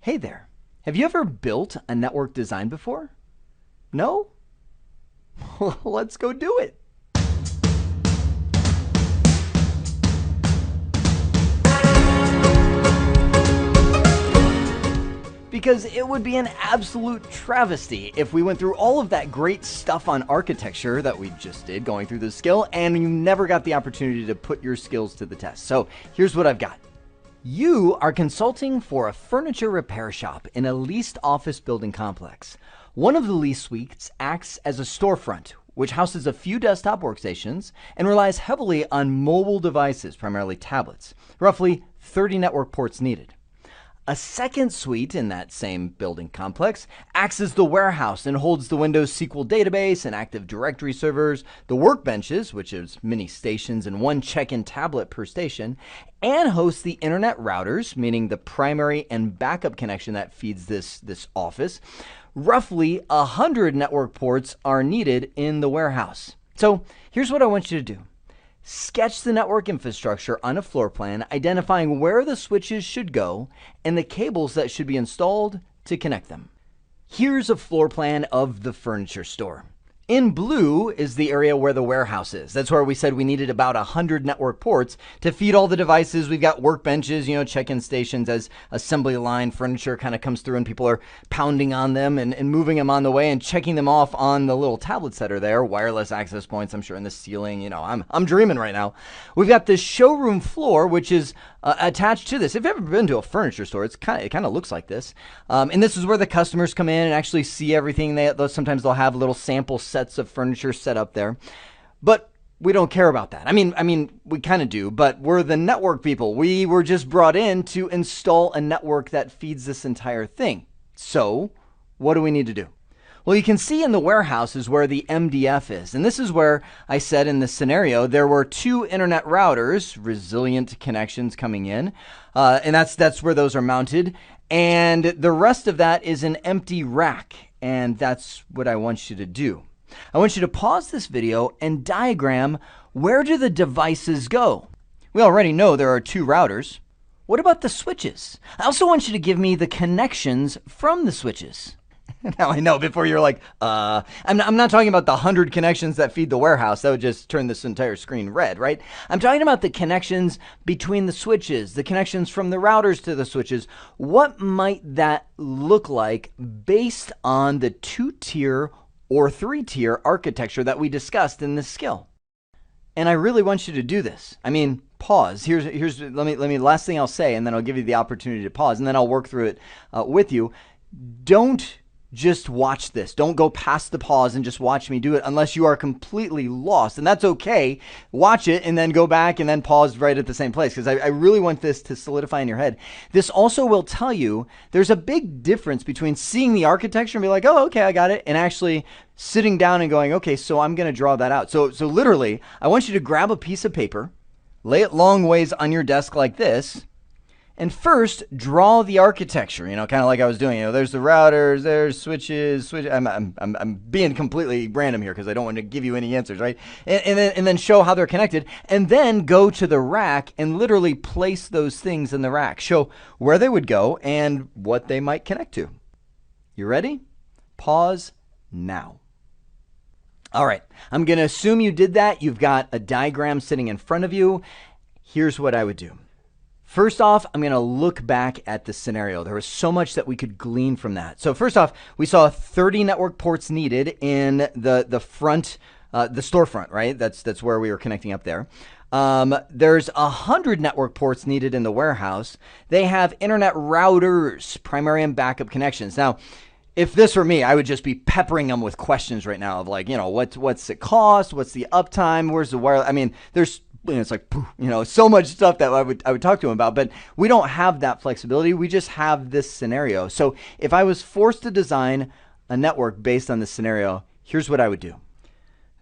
Hey there, have you ever built a network design before? No? Let's go do it. Because it would be an absolute travesty if we went through all of that great stuff on architecture that we just did, going through the skill, and you never got the opportunity to put your skills to the test. So here's what I've got. You are consulting for a furniture repair shop in a leased office building complex. One of the lease suites acts as a storefront, which houses a few desktop workstations and relies heavily on mobile devices, primarily tablets. Roughly 30 network ports needed. A second suite in that same building complex acts as the warehouse and holds the Windows SQL database and Active Directory servers, the workbenches, which is mini stations and one check-in tablet per station, and hosts the internet routers, meaning the primary and backup connection that feeds this office. Roughly 100 network ports are needed in the warehouse. So here's what I want you to do. Sketch the network infrastructure on a floor plan, identifying where the switches should go and the cables that should be installed to connect them. Here's a floor plan of the furniture store. In blue is the area where the warehouse is. That's where we said we needed about 100 network ports to feed all the devices. We've got workbenches, check-in stations as assembly line furniture kind of comes through and people are pounding on them and moving them on the way and checking them off on the little tablets that are there. Wireless access points, I'm sure, in the ceiling. I'm dreaming right now. We've got the showroom floor, which is attached to this. If you've ever been to a furniture store, it kind of looks like this. And this is where the customers come in and actually see everything. Sometimes they'll have little sample sets of furniture set up there. But we don't care about that. I mean, we kind of do, but we're the network people. We were just brought in to install a network that feeds this entire thing. So what do we need to do? Well, you can see in the warehouse is where the MDF is. And this is where I said in this scenario, there were 2 internet routers, resilient connections coming in. And that's where those are mounted. And the rest of that is an empty rack. And that's what I want you to do. I want you to pause this video and diagram where do the devices go. We already know there are 2 routers. What about the switches? I also want you to give me the connections from the switches. Now I know before you're like, I'm not talking about the 100 connections that feed the warehouse. That would just turn this entire screen red, right? I'm talking about the connections between the switches, the connections from the routers to the switches. What might that look like based on the 2-tier or 3-tier architecture that we discussed in this skill? And I really want you to do this. I mean, pause. Let me last thing I'll say, and then I'll give you the opportunity to pause, and then I'll work through it with you. Don't just watch this. Don't go past the pause and just watch me do it unless you are completely lost. And that's okay. Watch it and then go back and then pause right at the same place because I really want this to solidify in your head. This also will tell you there's a big difference between seeing the architecture and be like, oh, okay, I got it, and actually sitting down and going, okay, so I'm going to draw that out. So literally, I want you to grab a piece of paper, lay it long ways on your desk like this, and first, draw the architecture, kind of like I was doing. There's the routers, there's switches. I'm being completely random here because I don't want to give you any answers, right? And then show how they're connected. And then go to the rack and literally place those things in the rack. Show where they would go and what they might connect to. You ready? Pause now. All right, I'm going to assume you did that. You've got a diagram sitting in front of you. Here's what I would do. First off, I'm going to look back at the scenario. There was so much that we could glean from that. So first off, we saw 30 network ports needed in the front, the storefront, right? That's where we were connecting up there. There's 100 network ports needed in the warehouse. They have internet routers, primary and backup connections. Now, if this were me, I would just be peppering them with questions right now of like, what's it cost? What's the uptime? Where's the wire? I mean, it's like, so much stuff that I would talk to him about, but we don't have that flexibility. We just have this scenario. So if I was forced to design a network based on this scenario, here's what I would do.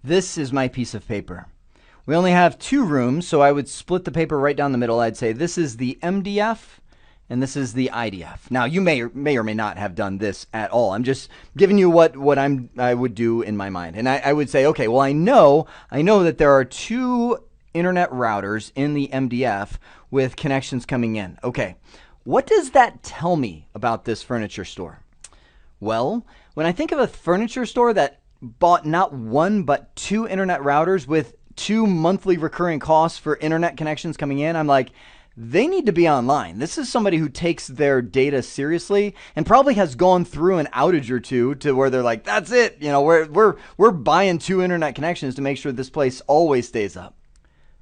This is my piece of paper. We only have 2 rooms, so I would split the paper right down the middle. I'd say this is the MDF and this is the IDF. Now, you may or may not have done this at all. I'm just giving you what I would do in my mind. And I would say, okay, well, I know that there are 2 internet routers in the MDF with connections coming in. Okay, What does that tell me about this furniture store? Well, when I think of a furniture store that bought not one but two internet routers with 2 monthly recurring costs for internet connections coming in, I'm like, they need to be online. This is somebody who takes their data seriously and probably has gone through an outage or two to where they're like, that's it. We're buying 2 internet connections to make sure this place always stays up.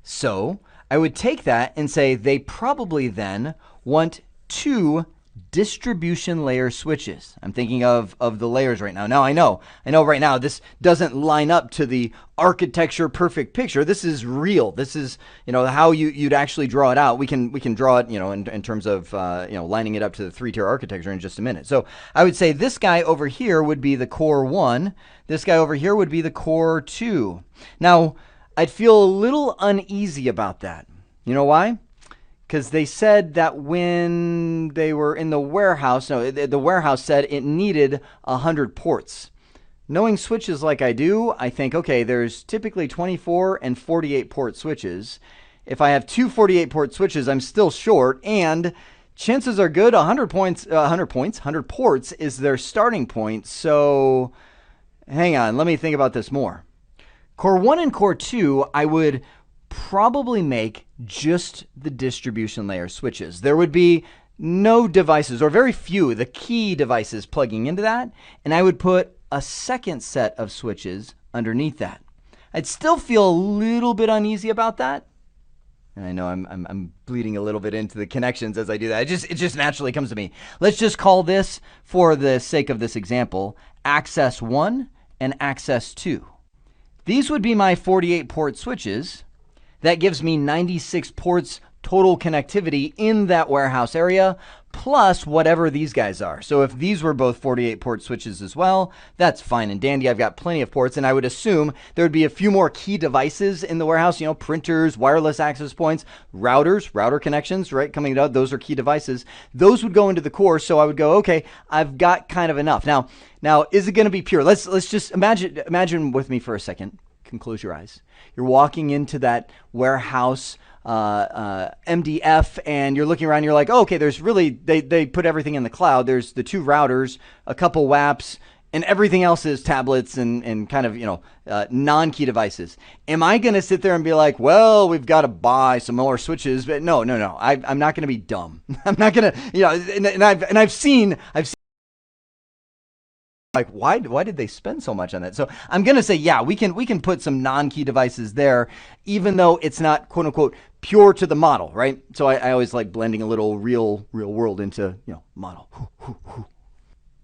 So I would take that and say they probably then want 2 distribution layer switches. I'm thinking of the layers right now. Now I know right now this doesn't line up to the architecture perfect picture. This is real. This is, how you'd actually draw it out. We can draw it, in terms of, lining it up to the 3-tier architecture in just a minute. So I would say this guy over here would be the core 1. This guy over here would be the core 2. Now, I'd feel a little uneasy about that. You know why? Because they said that when they were in the warehouse, the warehouse said it needed 100 ports. Knowing switches like I do, I think, okay, there's typically 24 and 48 port switches. If I have 2 48 port switches, I'm still short, and chances are good 100 ports is their starting point. So hang on, let me think about this more. Core 1 and Core 2, I would probably make just the distribution layer switches. There would be no devices, or very few, the key devices plugging into that, and I would put a second set of switches underneath that. I'd still feel a little bit uneasy about that, and I know I'm bleeding a little bit into the connections as I do that. It just naturally comes to me. Let's just call this, for the sake of this example, access 1 and access 2. These would be my 48 port switches. That gives me 96 ports total connectivity in that warehouse area, plus whatever these guys are. So if these were both 48 port switches as well, that's fine and dandy. I've got plenty of ports, and I would assume there would be a few more key devices in the warehouse, printers, wireless access points, router connections, right? Coming out, those are key devices. Those would go into the core, so I would go, okay, I've got kind of enough. Now, is it going to be pure? Let's just imagine with me for a second. Can close your eyes. You're walking into that warehouse MDF, and you're looking around, and you're like, oh, okay, there's really, they put everything in the cloud. There's the 2 routers, a couple WAPs, and everything else is tablets and kind of, non-key devices. Am I going to sit there and be like, well, we've got to buy some more switches? But no. I'm not going to be dumb. I'm not going to, and I've seen like, why did they spend so much on that? So I'm going to say, yeah, we can put some non-key devices there, even though it's not, quote unquote, pure to the model, right? So I always like blending a little real world into, model.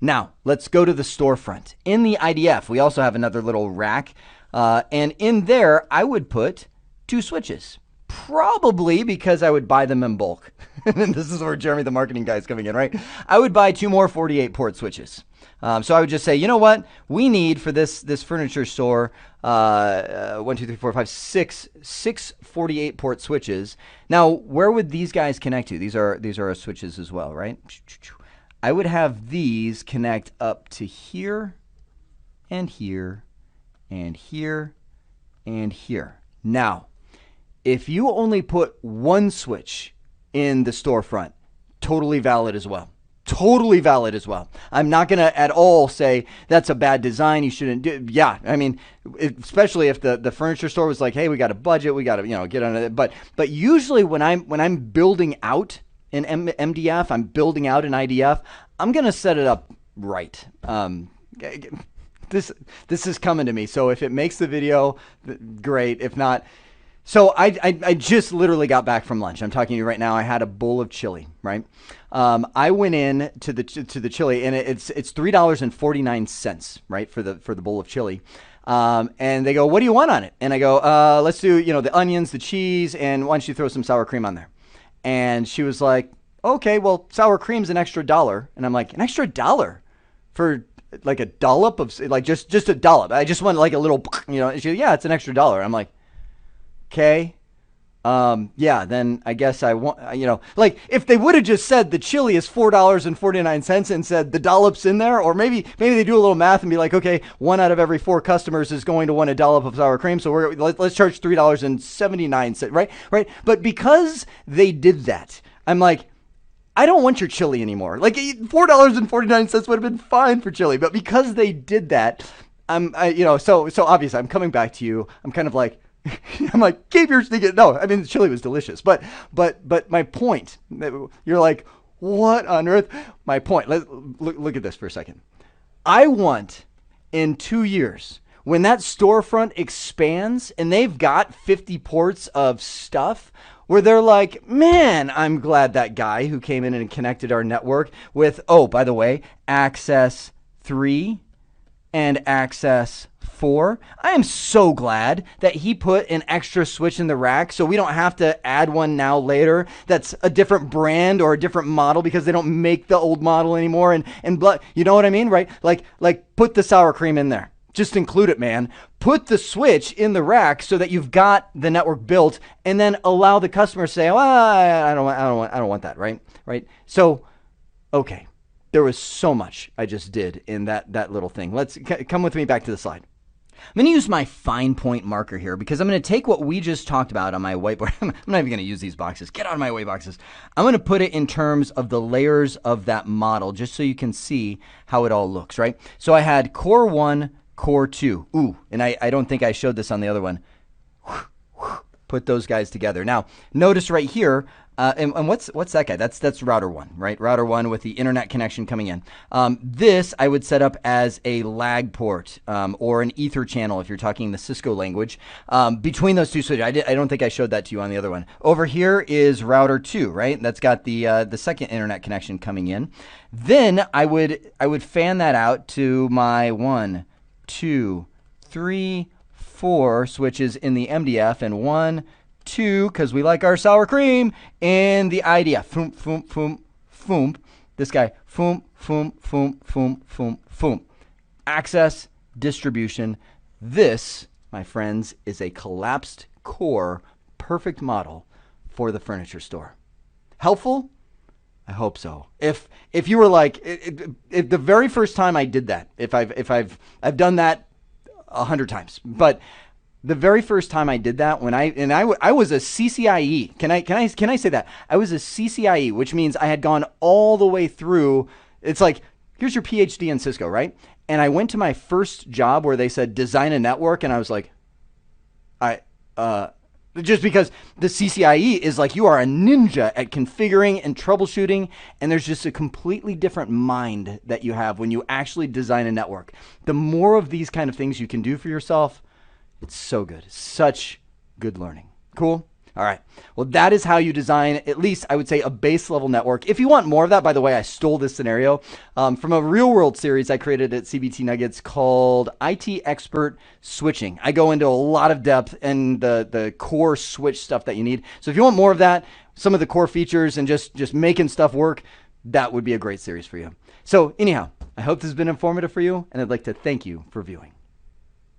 Now, let's go to the storefront. In the IDF, we also have another little rack. And in there, I would put 2 switches. Probably because I would buy them in bulk. And this is where Jeremy, the marketing guy, is coming in, right? I would buy 2 more 48 port switches. So I would just say, you know what? We need for this furniture store 1, 2, 3, 4, 5, 6 48 port switches. Now, where would these guys connect to? These are our switches as well, right? I would have these connect up to here and here and here and here. Now, if you only put 1 switch in the storefront, totally valid as well. Totally valid as well. I'm not going to at all say that's a bad design. You shouldn't do it. Yeah, I mean, especially if the furniture store was like, hey, we got a budget, we got to get on it. But usually when I'm building out an MDF, I'm building out an IDF, I'm going to set it up right. This is coming to me. So if it makes the video, great. If not. So I just literally got back from lunch. I'm talking to you right now. I had a bowl of chili, right? I went in to the chili, and it's $3.49, right, for the bowl of chili. And they go, what do you want on it? And I go, let's do the onions, the cheese, and why don't you throw some sour cream on there? And she was like, okay, well, sour cream's an extra $1. And I'm like, an extra $1 for like a dollop of, like just a dollop. I just want like a little, And she goes, yeah, it's an extra $1. I'm like, okay. Yeah, then I guess I want, like if they would have just said the chili is $4.49 and said the dollop's in there, or maybe they do a little math and be like, okay, 1 out of every 4 customers is going to want a dollop of sour cream, so let's charge $3.79, right? But because they did that, I'm like, I don't want your chili anymore. Like $4.49 would have been fine for chili, but because they did that, so obviously I'm coming back to you. I'm kind of like, I'm like, keep your sneaking. No, I mean, the chili was delicious, but my point, you're like, what on earth? My point. Let's look at this for a second. I want in 2 years, when that storefront expands and they've got 50 ports of stuff, where they're like, man, I'm glad that guy who came in and connected our network with, oh, by the way, Access 3 and Access 4. I am so glad that he put an extra switch in the rack so we don't have to add one now later that's a different brand or a different model because they don't make the old model anymore. And you know what I mean, right? Like put the sour cream in there. Just include it, man. Put the switch in the rack so that you've got the network built, and then allow the customer to say, "Oh, I don't want that." Right? So, okay, there was so much I just did in that little thing. Let's come with me back to the slide. I'm going to use my fine point marker here because I'm going to take what we just talked about on my whiteboard. I'm not even going to use these boxes. Get out of my way, boxes. I'm going to put it in terms of the layers of that model just so you can see how it all looks, right? So I had core 1, core 2. Ooh, and I don't think I showed this on the other one. Put those guys together. Now, notice right here, and what's that guy? That's router 1, right? Router 1 with the internet connection coming in. This I would set up as a lag port or an ether channel if you're talking the Cisco language between those two switches. I don't think I showed that to you on the other one. Over here is router 2, right? That's got the second internet connection coming in. Then I would fan that out to my 1, 2, 3, 4 switches in the MDF, and 1, 2, because we like our sour cream, in the IDF. Foom, foom, foom, foom. This guy, foom, foom, foom, foom, foom, foom. Access, distribution. This, my friends, is a collapsed core, perfect model for the furniture store. Helpful? I hope so. If you were like, if the very first time I did that, if I've done that 100 times, but the very first time I did that, when I was a CCIE. Can I say that? I was a CCIE, which means I had gone all the way through. It's like, here's your PhD in Cisco, right? And I went to my first job where they said design a network, and I was like, just because the CCIE is like, you are a ninja at configuring and troubleshooting, and there's just a completely different mind that you have when you actually design a network. The more of these kind of things you can do for yourself, it's so good. Such good learning. Cool? All right. Well, that is how you design, at least I would say, a base level network. If you want more of that, by the way, I stole this scenario from a real world series I created at CBT Nuggets called IT Expert Switching. I go into a lot of depth and the core switch stuff that you need. So if you want more of that, some of the core features and just making stuff work, that would be a great series for you. So anyhow, I hope this has been informative for you, and I'd like to thank you for viewing.